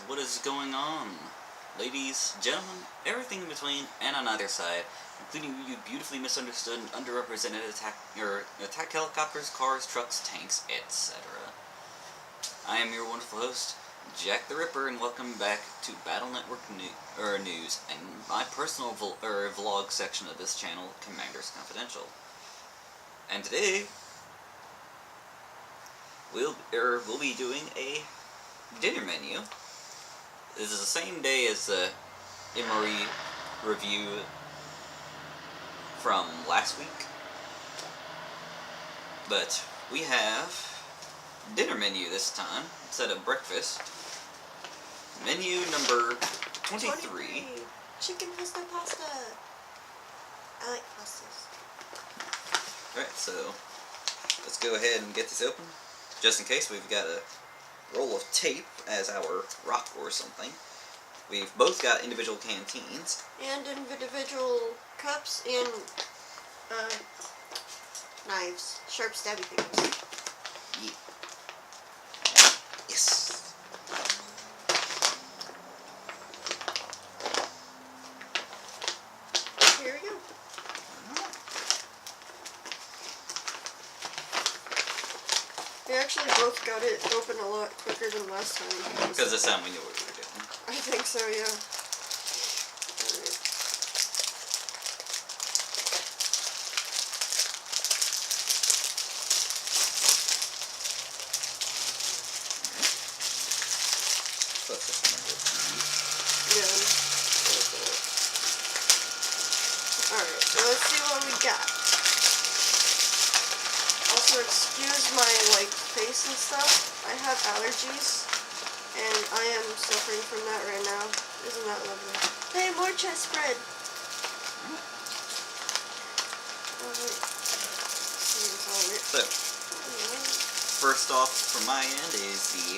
what is going on? Ladies, gentlemen, everything in between and on either side, including you beautifully misunderstood and underrepresented attack helicopters, cars, trucks, tanks, etc. I am your wonderful host, Jack the Ripper, and welcome back to Battle Network News and my personal vlog section of this channel, Commander's Confidential. And today, we'll be doing a dinner menu. This is the same day as the MRE review from last week, but we have dinner menu this time instead of breakfast. Menu number 23. Chicken pesto pasta. I like pastas. Alright, so let's go ahead and get this open. Just in case, we've got a roll of tape as our rock or something. We've both got individual canteens. And individual cups and knives. Sharp stabby things. Yeah. Yes. Here we go. We actually both got it open a lot quicker than last time. Because this time we knew what we were doing. I think so, yeah. Alright. Yeah. Alright, so let's see what we got. Also, excuse my, face and stuff. I have allergies, and I am suffering from that right now. Isn't that lovely? Hey, more chest spread! So, first off from my end is the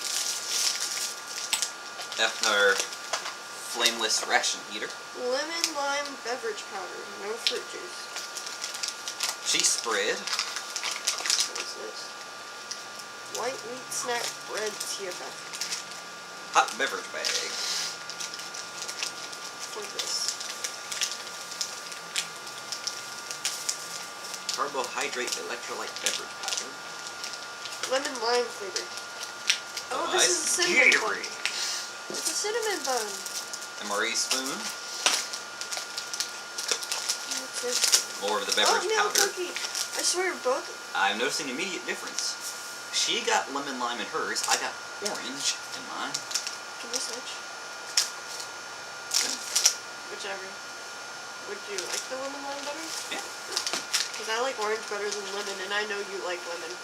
flameless ration heater. Lemon lime beverage powder, no fruit juice. Cheese spread. What is this? White wheat snack bread TFF. Hot beverage bag. For this. Carbohydrate electrolyte beverage powder. Lemon lime flavor. Oh, this is a cinnamon bun. It's a cinnamon bun. MRE spoon. What's this? More of the beverage oatmeal powder. cookie. I swear, both. I'm noticing immediate difference. She got lemon lime in hers. I got orange in mine. Can we switch? Whichever. Would you like the lemon lime better? Yeah. Because I like orange better than lemon, and I know you like lemon.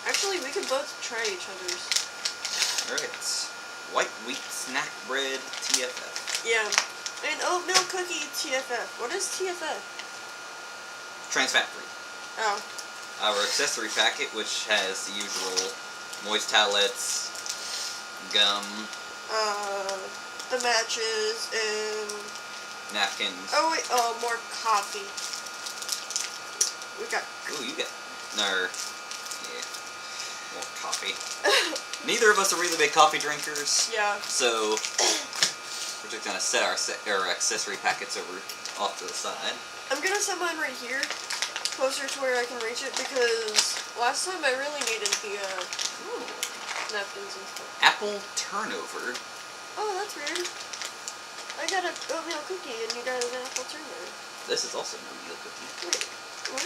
Actually, we could both try each other's. Alright. White wheat snack bread TFF. Yeah. And oatmeal cookie TFF. What is TFF? Trans fat free. Oh. Our accessory packet, which has the usual moist towelettes, gum, the matches, and napkins. oh wait, more coffee. We got. Ooh, you got. No. Yeah. More coffee. Neither of us are really big coffee drinkers. Yeah. So we're just gonna set our accessory packets over off to the side. I'm gonna set mine right here, closer to where I can reach it, because last time I really needed the napkins and stuff. Apple turnover. Oh, that's weird. I got an oatmeal cookie and you got an apple turnover. This is also an oatmeal cookie. Wait, what?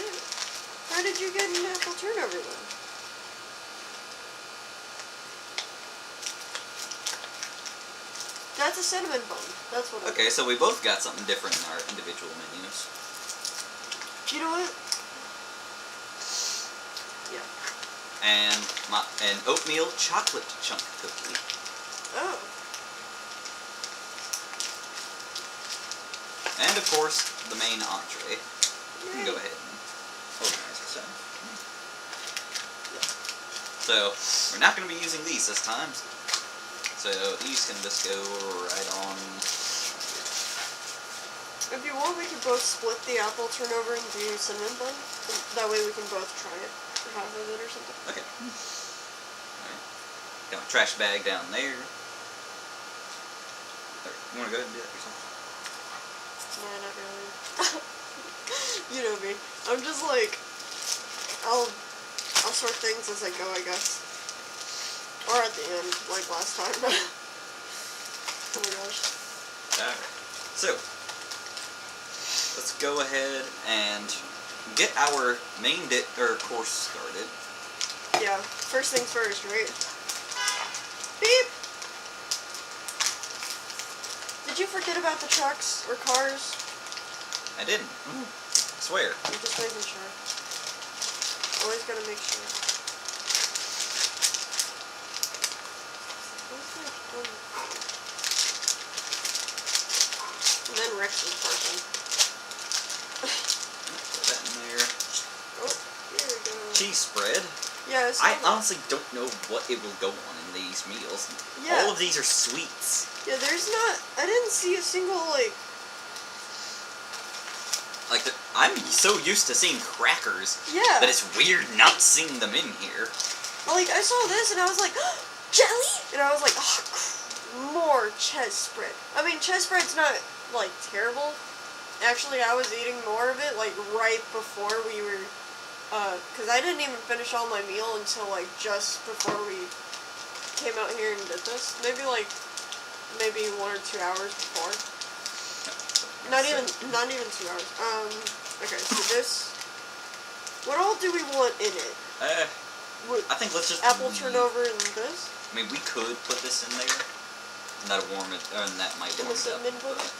How did you get an apple turnover then? That's a cinnamon bun. That's what it is. Okay, so we both got something different in our individual menus. You know what? Yeah. And an oatmeal chocolate chunk cookie. Oh. And of course, the main entree. You can Yay. go ahead and organize yourself. So, we're not going to be using these this time. So, these can just go right on. If you want, we could both split the apple turnover and do cinnamon bun. That way we can both try it. Or half of it or something. Okay. Alright. Got my trash bag down there. You wanna go ahead and do that yourself? Nah, not really. You know me. I'm just like, I'll sort things as I go, I guess. Or at the end, like last time. Oh my gosh. Alright. So, let's go ahead and get our main course started. Yeah, first things first, right? Beep! Did you forget about the trucks or cars? I didn't. I swear. I'm just making sure. Always gotta make sure. And then Rex is parking. Put that in there. Oh, here we go. Cheese spread. Yeah, I honestly don't know what it will go on in these meals. Yeah. All of these are sweets. Yeah, I didn't see a single, like... I'm so used to seeing crackers Yeah. that it's weird not seeing them in here. Like, I saw this and I was like, jelly? And I was like, oh, more cheese spread. I mean, cheese spread's not, like, terrible. Actually, I was eating more of it, like, right before we were, because I didn't even finish all my meal until, like, just before we came out here and did this. Maybe 1 or 2 hours before. Not even 2 hours. Okay, so this, what all do we want in it? I think let's just Apple turnover and this? I mean, we could put this in there. And that'll warm it, and that might In warm the it up. cinnamon pudding?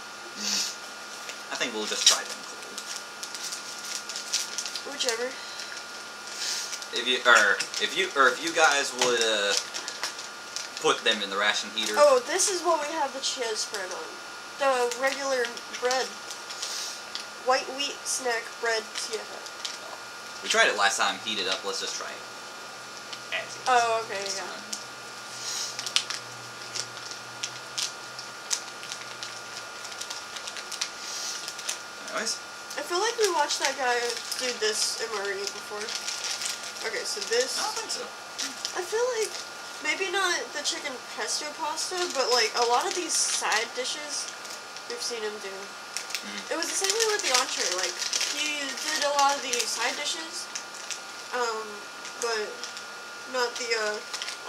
I think we'll just try them cold. Whichever. If you guys would put them in the ration heater. Oh, this is what we have the cheese spread on. The regular bread. White wheat snack bread. Yeah. We tried it last time, heated up. Let's just try it. As is. Oh, okay, yeah. Anyways. I feel like we watched that guy do this MRE before. Okay, so this... I don't think so. I feel like maybe not the chicken pesto pasta, but like a lot of these side dishes we've seen him do. It was the same way with the entree. Like, he did a lot of the side dishes, but not the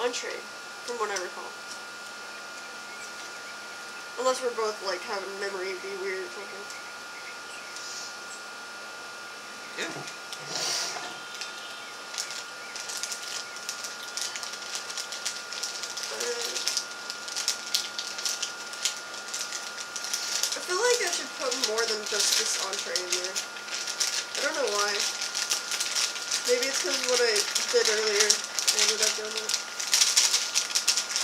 entree, from what I recall. Unless we're both like having memory be weird or something. Yeah. I feel like I should put more than just this entree in there. I don't know why. Maybe it's because of what I did earlier. I ended up doing that.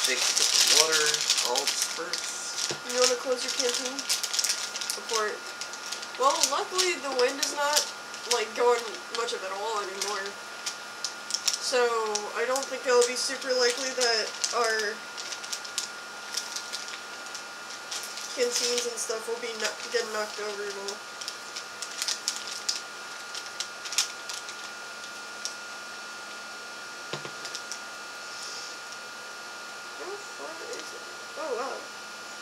Shake a bit of water, all disperse. You want to close your canteen? Before it... Well, luckily the wind is not, like, going much of it all anymore. So, I don't think it'll be super likely that our canteens and stuff will be getting knocked over at all. How far is it? Oh wow.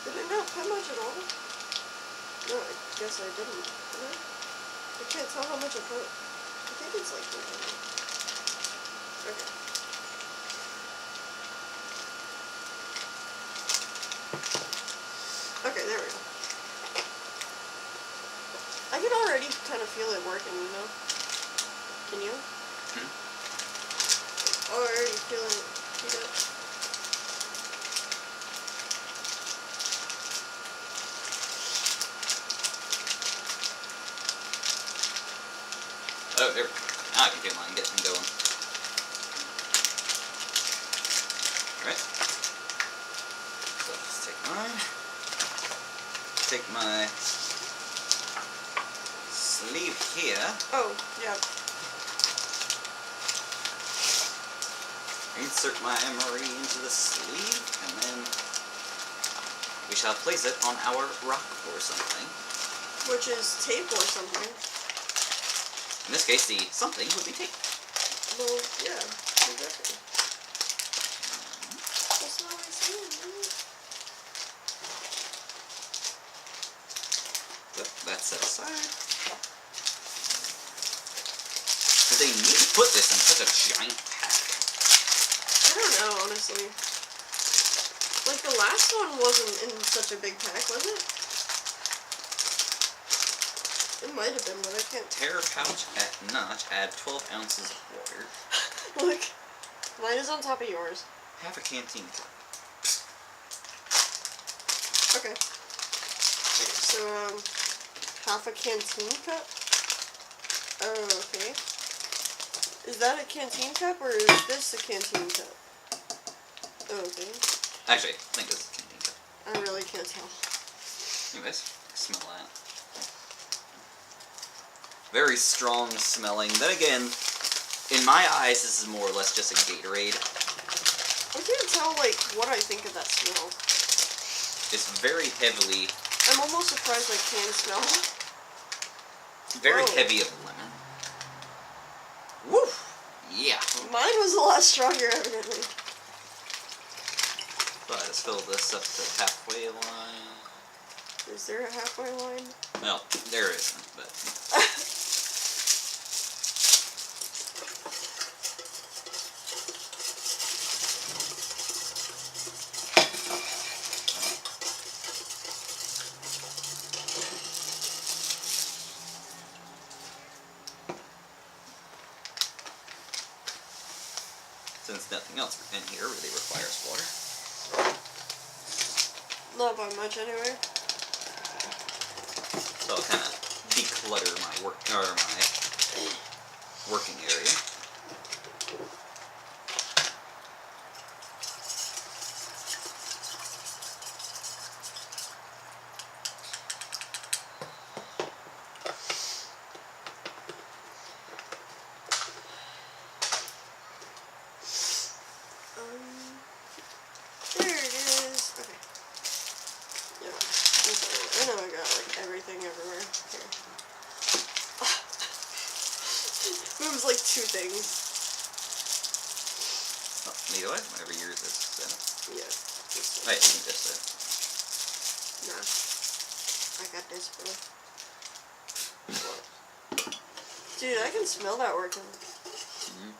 Did I not put much at all? No, I guess I didn't. Did I? I can't tell how much I put. I think it's like 300. Okay. Okay, there we go. I can already kind of feel it working, you know? Can you? Already feeling it. Heat up. Oh, there we go. Now I can feel mine getting going. Alright. So let's take mine. Take my sleeve here. Oh, yeah. Insert my MRE into the sleeve, and then we shall place it on our rock or something. Which is tape or something. In this case, the something would be tape. Well, yeah, exactly. That's not what I said, man. set aside. But they need to put this in such a giant pack. I don't know, honestly. Like, the last one wasn't in such a big pack, was it? It might have been, but I can't. Tear pouch at notch, add 12 ounces of water. Look, mine is on top of yours. Half a canteen cup. Okay. So, half a canteen cup? Oh, okay. Is that a canteen cup, or is this a canteen cup? Oh, okay. Actually, I think this is a canteen cup. I really can't tell. Anyways, smell that. Very strong smelling. Then again, in my eyes, this is more or less just a Gatorade. I can't tell, like, what I think of that smell. It's very heavily... I'm almost surprised I can smell it. Very heavy of lemon. Woo! Yeah. Mine was a lot stronger, evidently. But let's fill this up to the halfway line. Is there a halfway line? Well, there isn't, but... Since nothing else in here really requires water. Not by much, anyway. So I'll kind of declutter my working area. There it is. Okay. Yeah. I know I got, like, everything everywhere. Here. Moves like 2 things. Oh, neither way, whenever yours is set up. Yeah. Wait, you can just set it. Nah. I got this, bro. Dude, I can smell that working. Mm-hmm.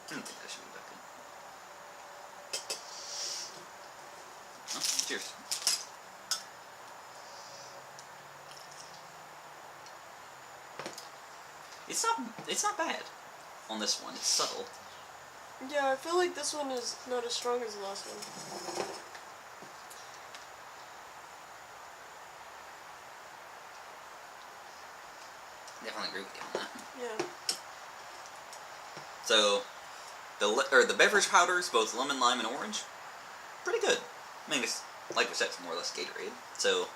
I don't think that should be back in. Oh, cheers. It's not bad on this one. It's subtle. Yeah, I feel like this one is not as strong as the last one. Definitely agree with you on that. Yeah. So, the beverage powders, both lemon, lime, and orange, pretty good. I mean, it's, like we said, it's more or less Gatorade. So,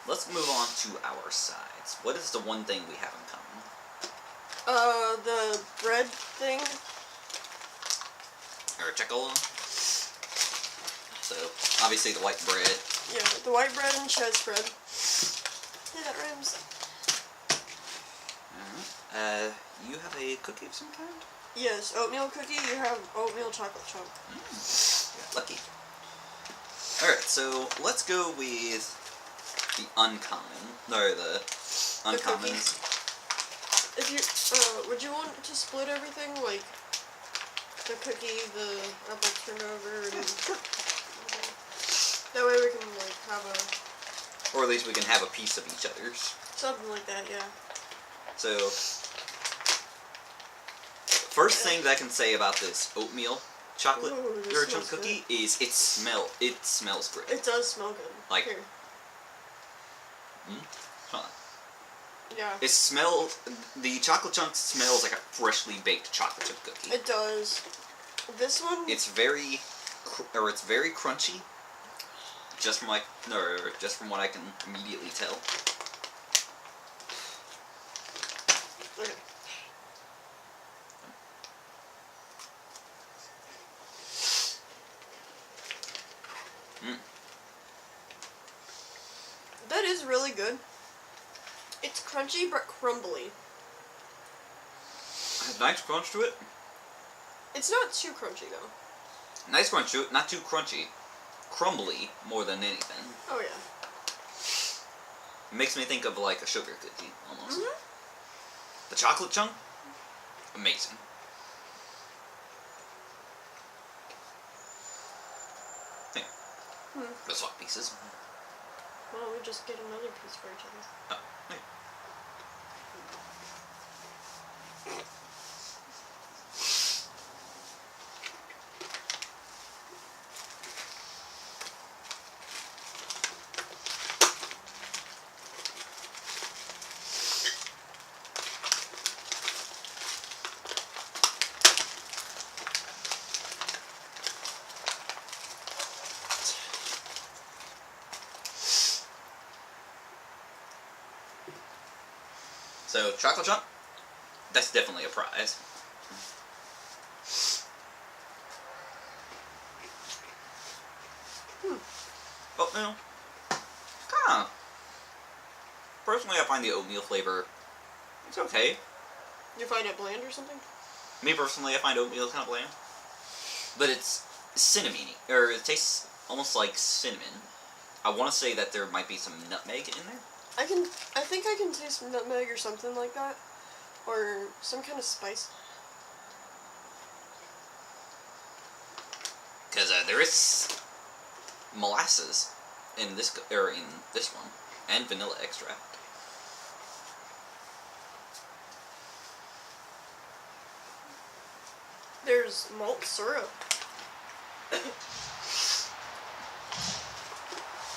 let's move on to our sides. What is the one thing we have in common? The bread thing. Or Checola. So, obviously the white bread. Yeah, the white bread and cheddar bread. Hey, that rhymes. Alright. You have a cookie of some kind? Yes, oatmeal cookie, you have oatmeal chocolate chunk. Yeah, lucky. Alright, so let's go with the uncommon, or the uncommons. If you, would you want to split everything, like the cookie, the apple turnover, and that way we can, like, have a... Or at least we can have a piece of each other's. Something like that, yeah. So, first thing that I can say about this oatmeal chocolate or chunk cookie is it smells great. It does smell good. Like, here. Hold on. Yeah. The chocolate chunk smells like a freshly baked chocolate chip cookie. It does. This one? It's very crunchy. Just from what I can immediately tell. Okay. That is really good. It's crunchy but crumbly. Has nice crunch to it. It's not too crunchy though. Nice crunch to it, not too crunchy. Crumbly more than anything. Oh yeah. It makes me think of like a sugar cookie almost. Mm-hmm. The chocolate chunk, amazing. Here, let's swap pieces. Well, we just get another piece for each other. Oh, here. So, chocolate chunk, that's definitely a prize. But, you know, kinda. Personally, I find the oatmeal flavor, it's okay. You find it bland or something? Me personally, I find oatmeal kind of bland. But it's cinnamony, or it tastes almost like cinnamon. I want to say that there might be some nutmeg in there. I think I can taste nutmeg or something like that. Or some kind of spice. Because there is molasses in this one, and vanilla extract. There's malt syrup.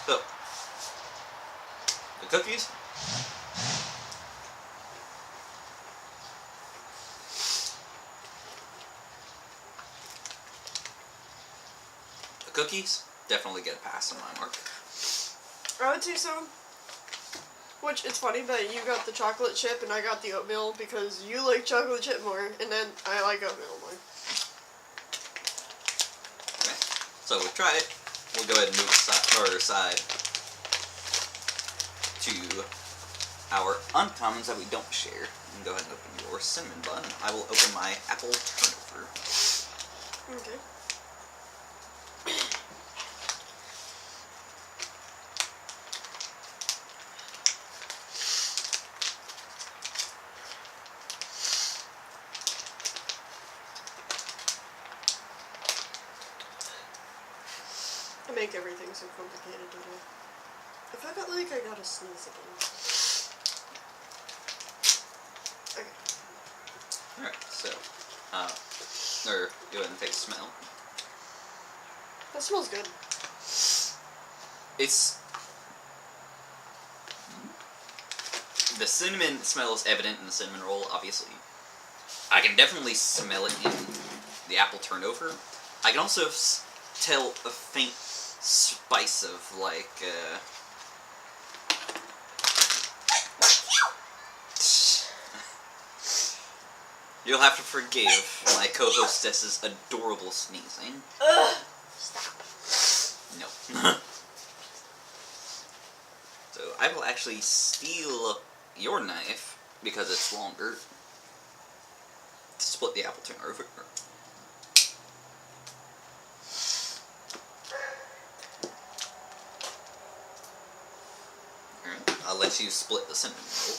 So, the cookies. The cookies definitely get a pass on my mark. I would say so. Which, it's funny that you got the chocolate chip and I got the oatmeal because you like chocolate chip more, and then I like oatmeal more. Okay, so we'll try it. We'll go ahead and move aside to our uncommons that we don't share. And go ahead and open your cinnamon bun. I will open my apple turnover. Okay. I make everything so complicated today. I felt like I gotta sneeze again. Okay. Alright, so, or go ahead and take a smell. That smells good. It's, the cinnamon smell is evident in the cinnamon roll, obviously. I can definitely smell it in the apple turnover. I can also tell a faint spice of, like, You'll have to forgive my co-hostess's adorable sneezing. Ugh! Stop. No. So, I will actually steal your knife, because it's longer, to split the apple turnover. Alright, I'll let you split the cinnamon roll.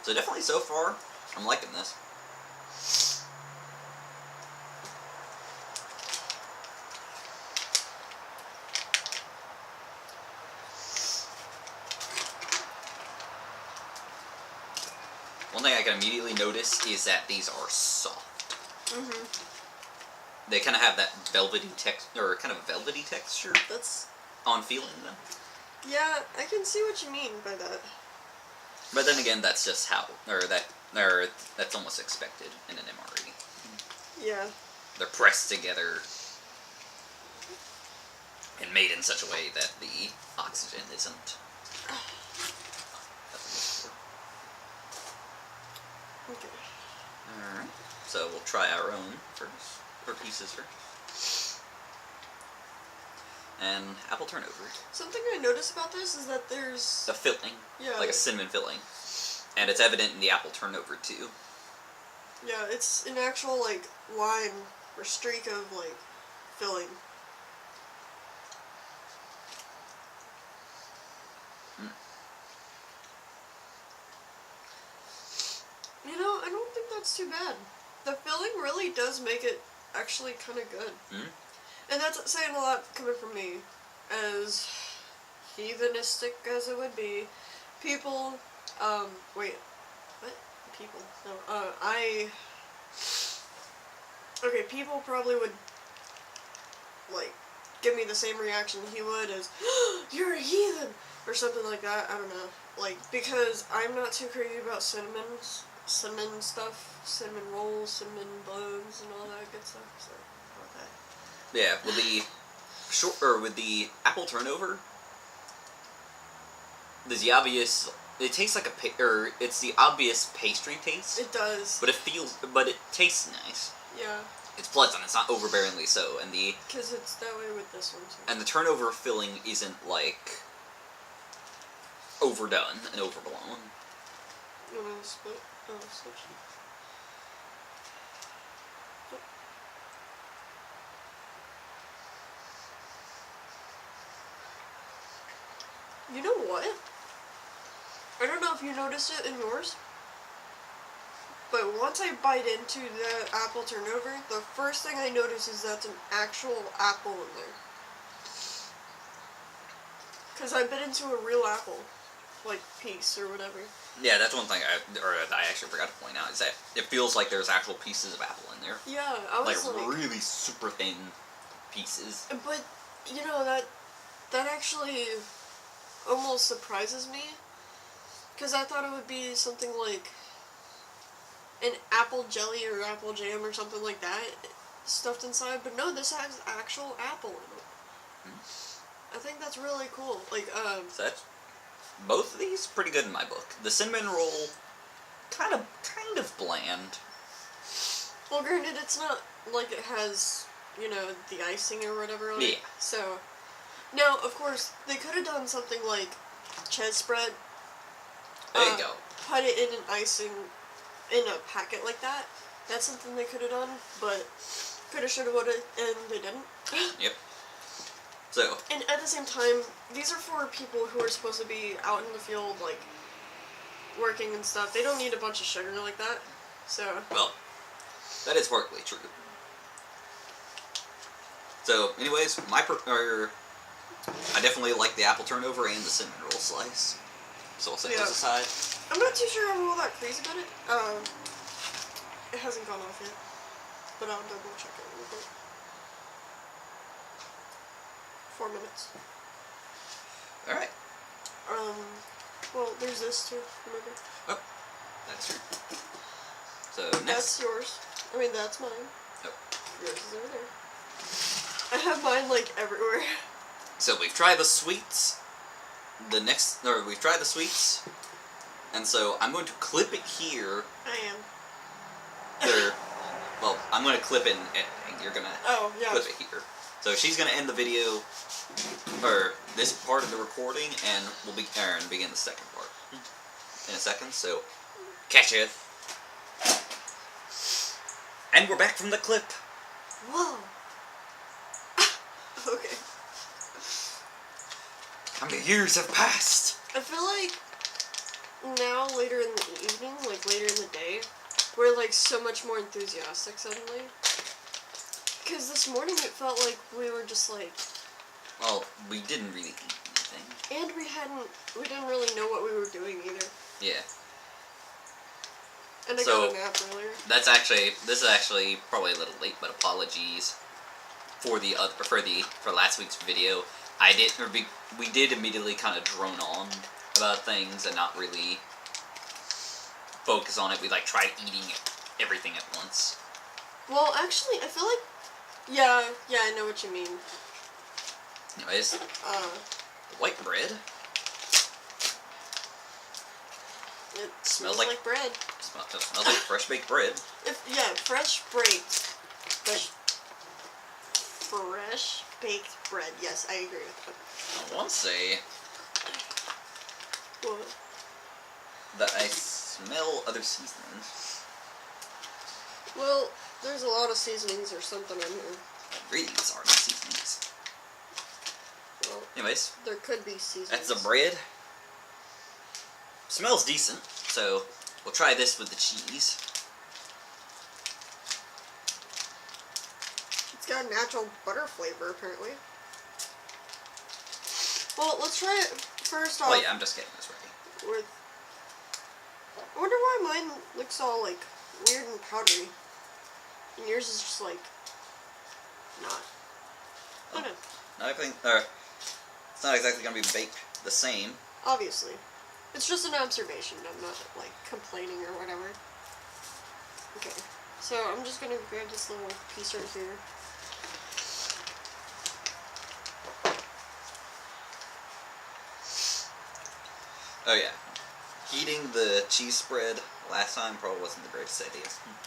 So definitely so far, I'm liking this. One thing I can immediately notice is that these are soft. Mm-hmm. They kind of have that velvety texture That's... on feeling them. Yeah, I can see what you mean by that. But then again, that's just how, that's almost expected in an MRE. Yeah. They're pressed together and made in such a way that the oxygen isn't. Okay. Alright, so we'll try our own first, or pieces first. and apple turnover. Something I noticed about this is that there's A filling, yeah, like a cinnamon filling, and it's evident in the apple turnover too. yeah, it's an actual like line or streak of like filling. Mm. You know, I don't think that's too bad. The filling really does make it actually kind of good. Mm. And that's saying a lot coming from me, as heathenistic as it would be. People, wait, what? People? No, okay, people probably would, like, give me the same reaction he would as, you're a heathen, or something like that, I don't know. Like, because I'm not too crazy about cinnamon stuff, cinnamon rolls, cinnamon buns, and all that good stuff, so, okay. Yeah, with the apple turnover, there's the obvious. It tastes like it's the obvious pastry taste. It does. But it tastes nice. Yeah. It's pleasant. It's not overbearingly so, Because it's that way with this one too. and the turnover filling isn't like overdone and overblown. You want to split? Oh, switch. You know what? I don't know if you noticed it in yours, but once I bite into the apple turnover, the first thing I notice is that's an actual apple in there. Because I bit into a real apple, like piece or whatever. Yeah, that's one thing I actually forgot to point out is that it feels like there's actual pieces of apple in there, Yeah, I was like really super thin pieces. but you know that actually almost surprises me, because I thought it would be something like an apple jelly or apple jam or something like that stuffed inside, but no, this has actual apple in it. I think that's really cool. Like, So that's both of these pretty good in my book. The cinnamon roll, kind of bland. well, granted, it's not like it has, you know, the icing or whatever on it. Yeah. So, now, of course, they could have done something like cheese spread. There you go. Put it in an icing in a packet like that. That's something they could have done, but coulda, shoulda, woulda, and they didn't. Yep. So. And at the same time, these are for people who are supposed to be out in the field, like, working and stuff. They don't need a bunch of sugar like that. So. Well, that is partly true. So, anyways, I definitely like the apple turnover and the cinnamon roll slice. So I'll set those aside. I'm not too sure I'm all that crazy about it. It hasn't gone off yet, but I'll double check it real quick. 4 minutes. Alright. Well, there's this too, remember? Oh, that's true. So, next. That's yours. I mean, that's mine. Oh. Yours is over there. I have mine, like, everywhere. So, we've tried the sweets. We've tried the sweets. And so, I'm going to clip it here. I am. Well, I'm going to clip it in editing. You're going to clip it here. So, she's going to end the video, or this part of the recording, and we'll begin the second part in a second. So, catch it. And we're back from the clip. Whoa. Okay. How many years have passed? I feel like now, later in the evening, like later in the day, we're like so much more enthusiastic suddenly. Because this morning it felt like we were just like... Well, we didn't really eat anything. And we didn't really know what we were doing either. Yeah. And I got a nap earlier. This is actually probably a little late, but apologies for last week's video. We did immediately kind of drone on about things and not really focus on it. We tried eating everything at once. Well, actually, I feel like, yeah, I know what you mean. Anyways, white bread. It smells like bread. It smells like fresh baked bread. Fresh baked. Fresh baked bread. Yes, I agree with that. I want to say What? that I smell other seasonings. Well, there's a lot of seasonings or something in here. Ingredients are the seasonings. Well, anyways, there could be seasonings. that's the bread. Smells decent, so we'll try this with the cheese. It's got a natural butter flavor, apparently. Well, let's try it first off. Oh yeah, I'm just getting this ready. With, I wonder why mine looks all like weird and powdery, and yours is just like not. Oh. Okay. I think it's not exactly gonna be baked the same. Obviously, it's just an observation. I'm not like complaining or whatever. Okay, so I'm just gonna grab this little piece right here. Oh yeah, heating the cheese spread last time probably wasn't the greatest idea.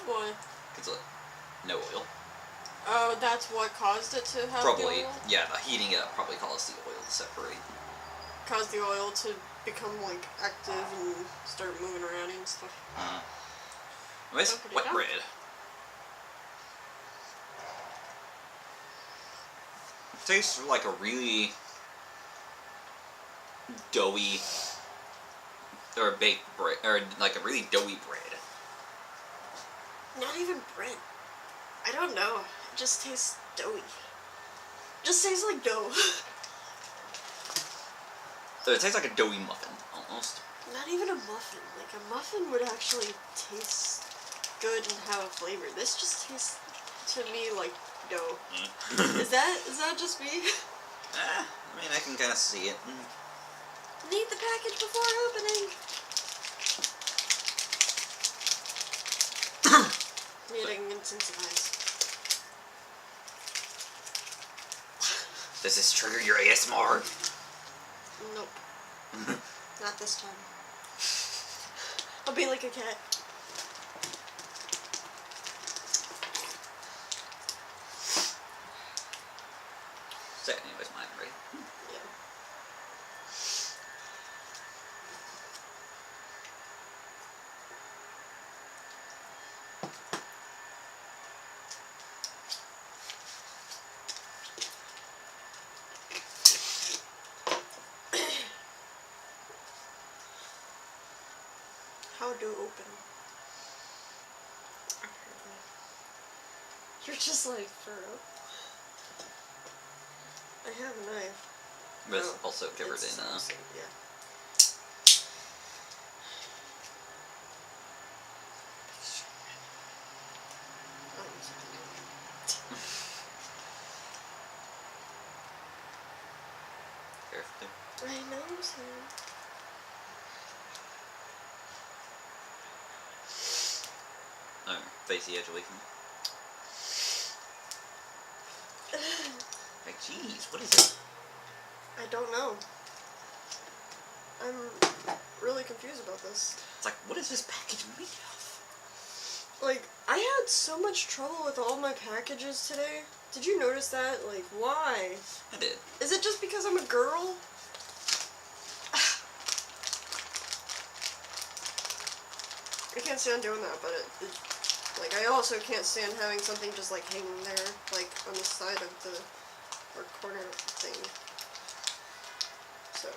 Why? Cause look, no oil. Oh, that's what caused it to have Probably, the oil? yeah. The heating it up probably caused the oil to separate. Caused the oil to become like active and start moving around and stuff. Anyways, wet down. bread. It tastes like a really doughy or baked bread, or like a really doughy bread. Not even bread. I don't know. It just tastes doughy. Just tastes like dough. So it tastes like a doughy muffin, almost. Not even a muffin. Like a muffin would actually taste good and have a flavor. This just tastes to me like dough. Is that just me? I mean, I can kind of see it. Need the package before opening. Getting insensitivized. Does this trigger your ASMR? Nope. Not this time. I'll be like a cat. So, anyways, mine ready. Yeah. How to open? Apparently. You're just like, for real? I have a knife. But it's Oh, also covered it's in, awesome, yeah. Careful. I know, sir. Oh, face the edge away from me. Like, jeez, what is it? I don't know. I'm really confused about this. It's like, what is this package made of? Like, I had so much trouble with all my packages today. Did you notice that? Like, why? I did. Is it just because I'm a girl? I can't stand doing that, but like, I also can't stand having something just like hanging there, like on the side of the, or corner of the thing. So.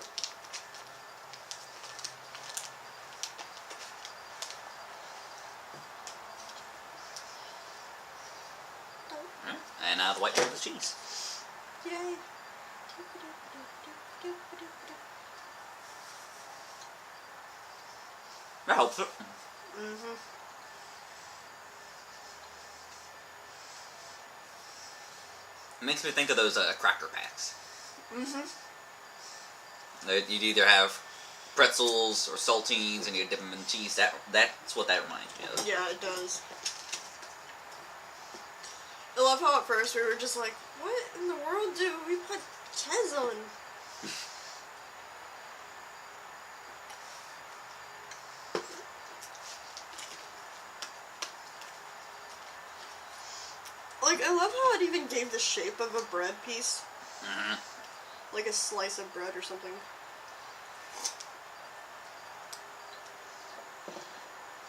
Alright, and now the white cheddar cheese. Yay. That helps it. Mm-hmm. It makes me think of those cracker packs. Mm-hmm. You'd either have pretzels or saltines and you dip them in cheese. That's what that reminds me of. Yeah, it does. I love how at first we were just like, what in the world do we put Tez on? Like, Like, I love how it even gave the shape of a bread piece. Mm-hmm. Like a slice of bread or something.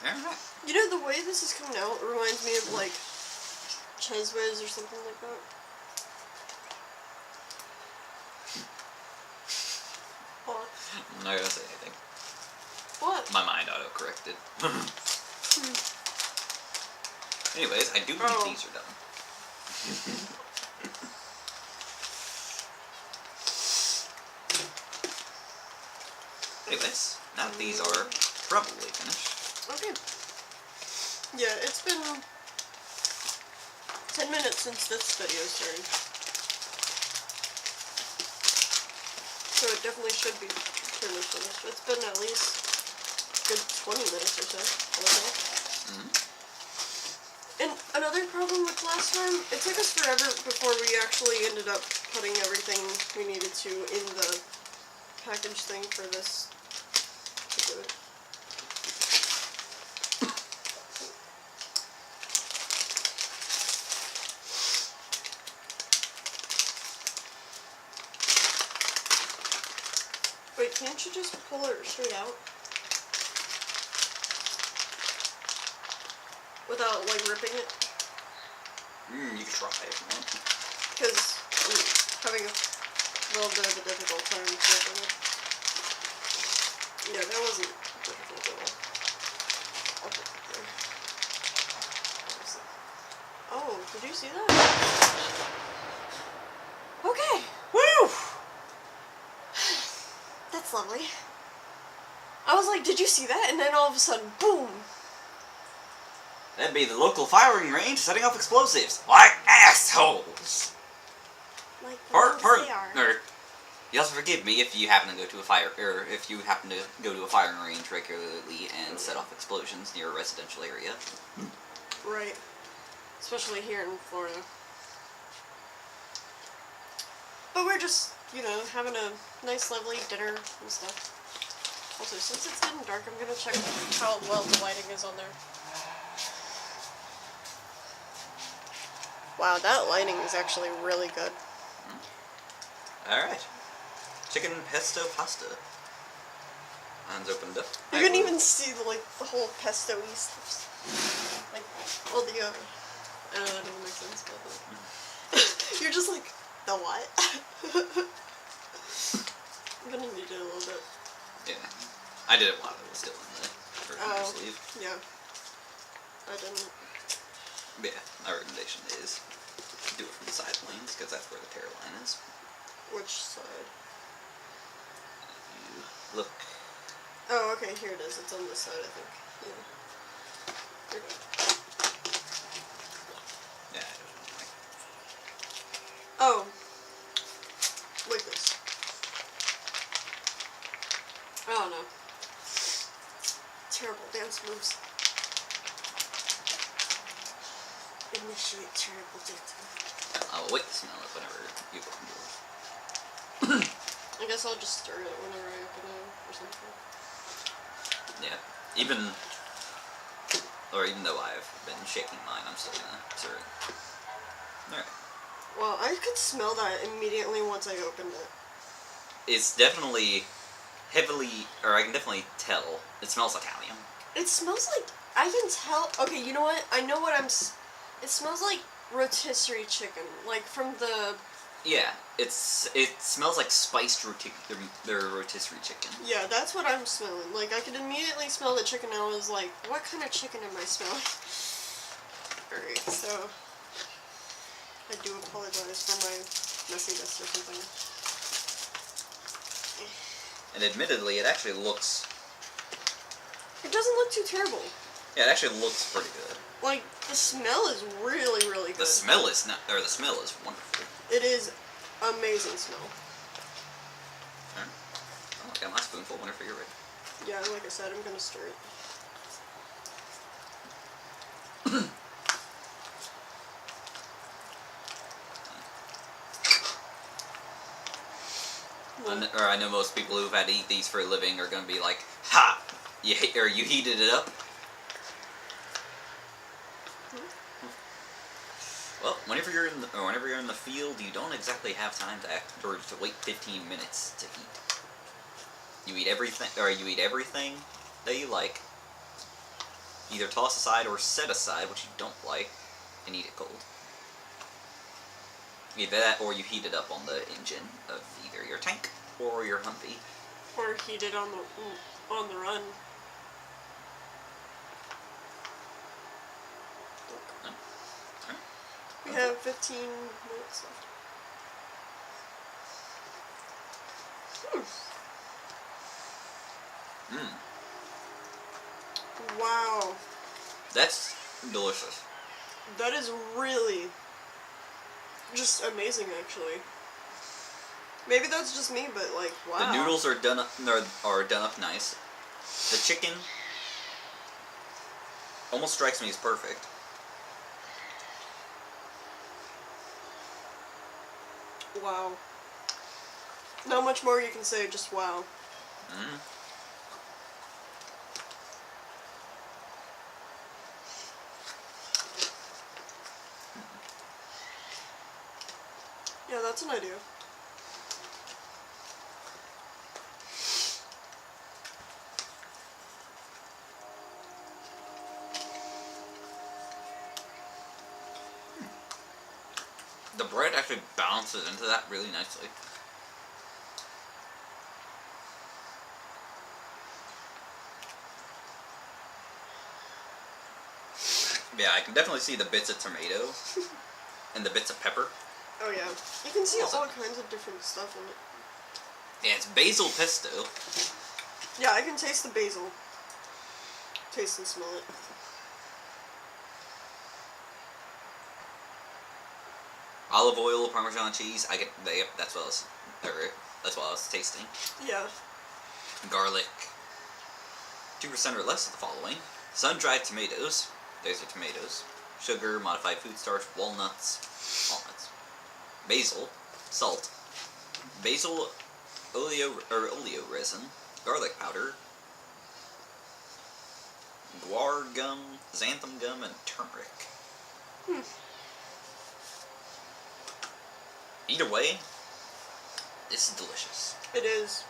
Alright. You know, the way this is coming out reminds me of, like, Cheez Whiz or something like that. What? I'm not gonna say anything. What? My mind auto-corrected. Anyways, I do believe these are done. Anyways, now that these are probably finished. Okay. Yeah, it's been 10 minutes since this video started. So it definitely should be pretty much finished. It's been at least a good 20 minutes or so. Mm-hmm. And another problem with last time, it took us forever before we actually ended up putting everything we needed to in the package thing for this to do it. Wait, can't you just pull it straight out? Without, like, ripping it? You can try if you want. Because I'm having a little bit of a difficult time ripping it. Yeah, that wasn't difficult at all. I'll put it there. Oh, did you see that? Okay. Woo! That's lovely. I was like, did you see that? And then all of a sudden, boom! That'd be the local firing range setting off explosives. Like assholes! Like they are. Or, you also forgive me if you happen to go to a firing range regularly and set off explosions near a residential area. Right. Especially here in Florida. But we're just, you know, having a nice, lovely dinner and stuff. Also, since it's getting dark, I'm gonna check how well the lighting is on there. Wow, that lighting is actually really good. Alright. Chicken pesto pasta. Mine's opened up. You can even see the, like, the whole pesto-y stuff. Like, all the, I don't know, that doesn't make sense, but you're just like, the what? I'm gonna need it a little bit. Yeah. I did it while it was still in the original sleeve. Yeah. I didn't. Yeah, my recommendation is do it from the side planes, because that's where the tear line is. Which side? You look. Oh, okay, here it is. It's on this side, I think. Yeah. You're good. Yeah, I don't like. Oh. Like this. Oh no. Terrible dance moves. Initiate terrible dance moves. I'll wait to smell it whenever you open yours. I guess I'll just stir it whenever I open it or something. Yeah. Even though I've been shaking mine, I'm still gonna stir it. Alright. Well, I could smell that immediately once I opened it. It's definitely heavily, or I can definitely tell, it smells Italian. It smells like, I can tell, okay, you know what? I know what it smells like rotisserie chicken, like from the... Yeah, it smells like spiced rotisserie chicken. Yeah, that's what I'm smelling. Like, I could immediately smell the chicken and I was like, what kind of chicken am I smelling? Alright, so... I do apologize for my messiness or something. And admittedly, it actually looks... It doesn't look too terrible. Yeah, it actually looks pretty good. Like, the smell is really, really good. The smell is wonderful. It is amazing smell. Alright. Oh, I got my spoonful whenever you're ready. Yeah, like I said, I'm gonna stir it. I know most people who've had to eat these for a living are gonna be like, ha! You heated it up? Well, whenever you're in the field, you don't exactly have time to act or to wait 15 minutes to eat. You eat everything that you like. Either toss aside or set aside what you don't like, and eat it cold. Either that, or you heat it up on the engine of either your tank or your Humvee. Or heat it on the run. We have 15 minutes left. Wow. That's delicious. That is really just amazing, actually. Maybe that's just me, but like, wow. The noodles are done up nice. The chicken almost strikes me as perfect. Wow. Not much more you can say, just wow. Yeah, that's an idea. The bread actually balances into that really nicely. Yeah, I can definitely see the bits of tomato and the bits of pepper. Oh yeah, you can see all kinds of different stuff in it. Yeah, it's basil pesto. Yeah, I can taste the basil. Taste and smell it. Olive oil, Parmesan cheese. That's what I was tasting. Yeah. Garlic. 2% or less of the following: sun-dried tomatoes. There's your tomatoes. Sugar, modified food starch, walnuts. Basil, salt. Basil, oleo resin, garlic powder, guar gum, xanthan gum, and turmeric. Either way, this is delicious. It is.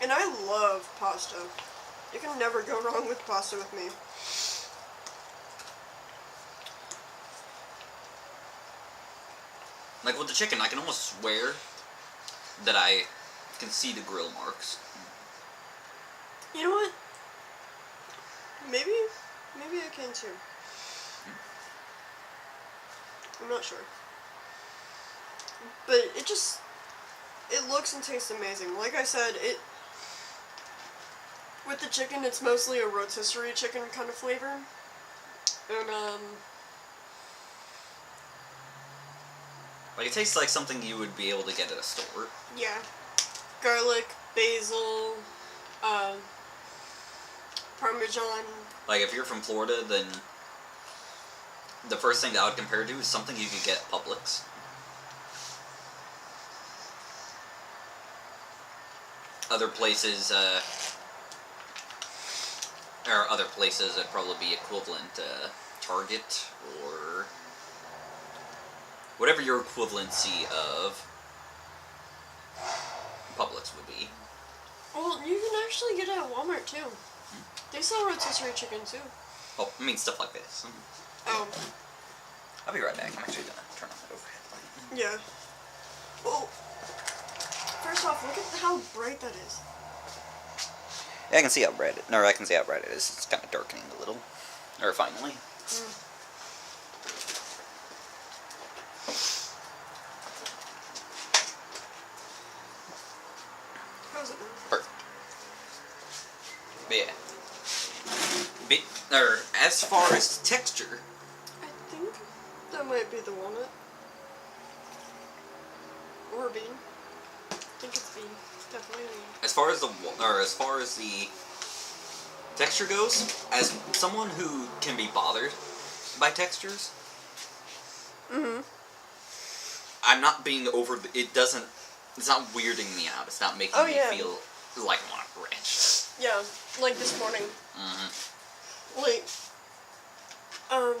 And I love pasta. You can never go wrong with pasta with me. Like with the chicken, I can almost swear that I can see the grill marks. You know what? Maybe I can too. I'm not sure. But it looks and tastes amazing. Like I said, with the chicken, it's mostly a rotisserie chicken kind of flavor. And, Like, it tastes like something you would be able to get at a store. yeah. Garlic, basil, Parmesan. Like, if you're from Florida, then the first thing that I would compare to is something you could get at Publix. Other places would probably be equivalent Target or whatever your equivalency of Publix would be. Well, you can actually get it at Walmart too. They sell rotisserie chicken too. Oh, I mean stuff like this. Oh. I'll be right back. I'm actually gonna turn on that overhead light. Yeah. Well, first off, look at how bright that is. Yeah, I can see how bright it is. It's kind of darkening a little. Or finally. How's it now? Perfect. But yeah. As far as texture, I think that might be the walnut. Or bean. I think it's bean. Definitely bean. as far as the texture goes, as someone who can be bothered by textures, I'm not being over. It's not weirding me out. It's not making me feel like I want to retch. Yeah, like this morning. Like, I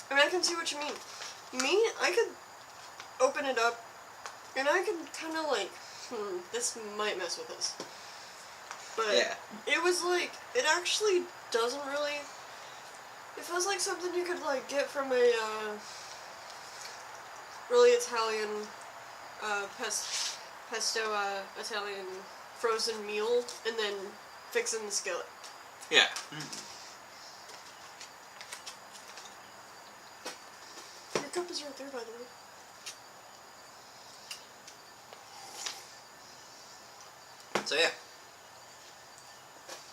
mean, I can see what you mean. Me, I could open it up, and I could kind of like, this might mess with this. But Yeah. it was like, it actually doesn't really, it feels like something you could like get from a really Italian pesto Italian frozen meal and then fix in the skillet. Yeah. Your cup is right there, by the way. So yeah.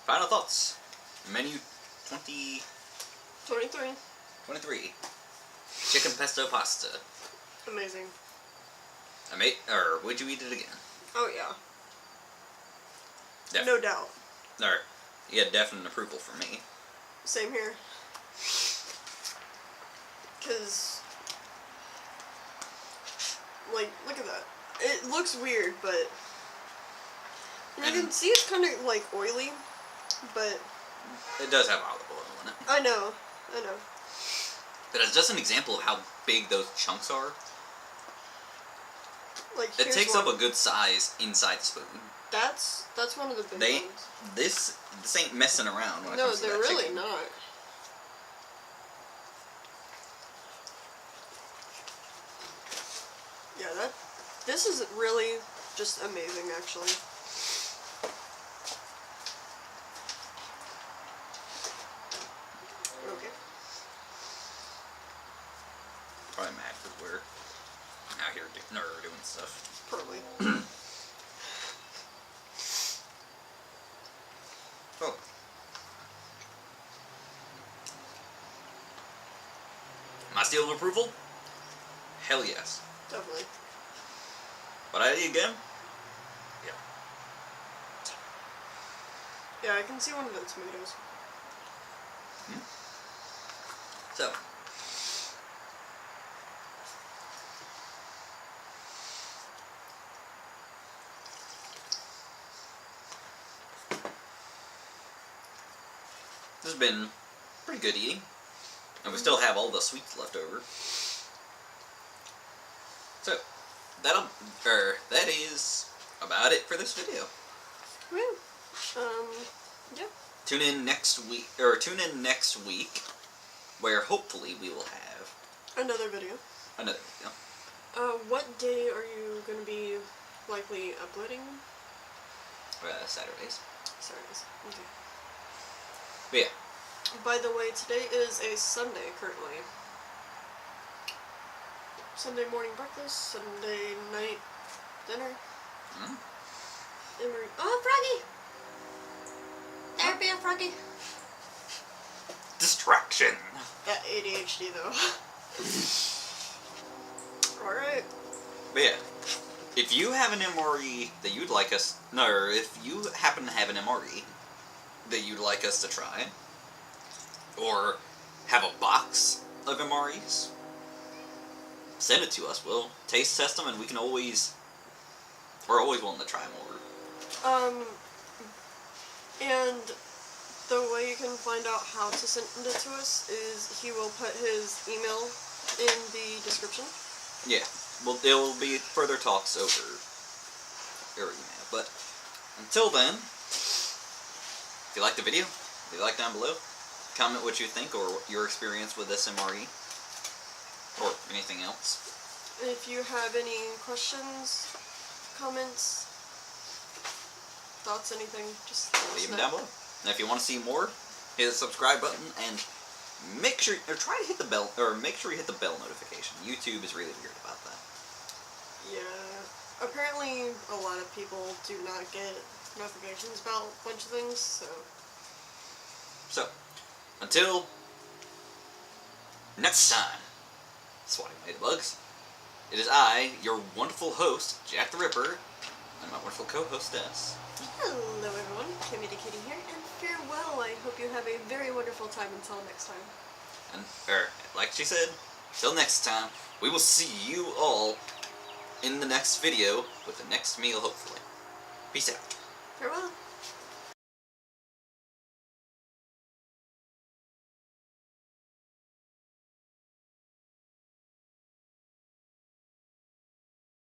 Final thoughts. Menu 23. 23. Chicken pesto pasta. Amazing. Would you eat it again? Oh yeah. Definitely. No doubt. Or, you had definite approval for me. Same here. Cause, like, look at that. It looks weird, but you can see it's kind of like oily, but it does have olive oil in it. I know. But it's just an example of how big those chunks are. Like, It takes up a good size inside the spoon. That's one of the big ones. This ain't messing around when it No, comes to they're that really chicken. not. Yeah, this is really just amazing, actually. Okay. Probably mad because we're out here doing stuff. Probably. Oh. Am I still of approval? Hell yes. Definitely. But I eat again? Yeah. Yeah, I can see one of the tomatoes. So. This has been pretty good eating. And we still have all the sweets left over. So, that is about it for this video. Woo. Yeah. Tune in next week, where hopefully we will have Another video. another video. What day are you going to be likely uploading? Saturdays. Saturdays. Okay. But yeah. By the way, today is a Sunday currently. Sunday morning breakfast, Sunday night dinner. MRE. Oh, Froggy! There be a Froggy. Distraction. That ADHD though. Alright. But yeah. If you have an MRE that you'd like us, or if you happen to have an MRE that you'd like us to try, or have a box of MREs, send it to us. We'll taste test them, and we're always willing to try more. And the way you can find out how to send it to us is he will put his email in the description. Yeah. Well, there will be further talks over your email. But until then, if you like the video, leave a like down below. Comment what you think or your experience with this MRE or anything else. If you have any questions, comments, thoughts, anything, just Leave them down below. And if you want to see more, hit the subscribe button and make sure you hit the bell notification. YouTube is really weird about that. Yeah. Apparently, a lot of people do not get notifications about a bunch of things, So, until next time, swatting ladybugs, it is I, your wonderful host, Jack the Ripper, and my wonderful co-hostess. Hello everyone, Kimmy the Kitty here, and farewell. I hope you have a very wonderful time until next time. And, like she said, till next time, we will see you all in the next video with the next meal, hopefully. Peace out. Farewell.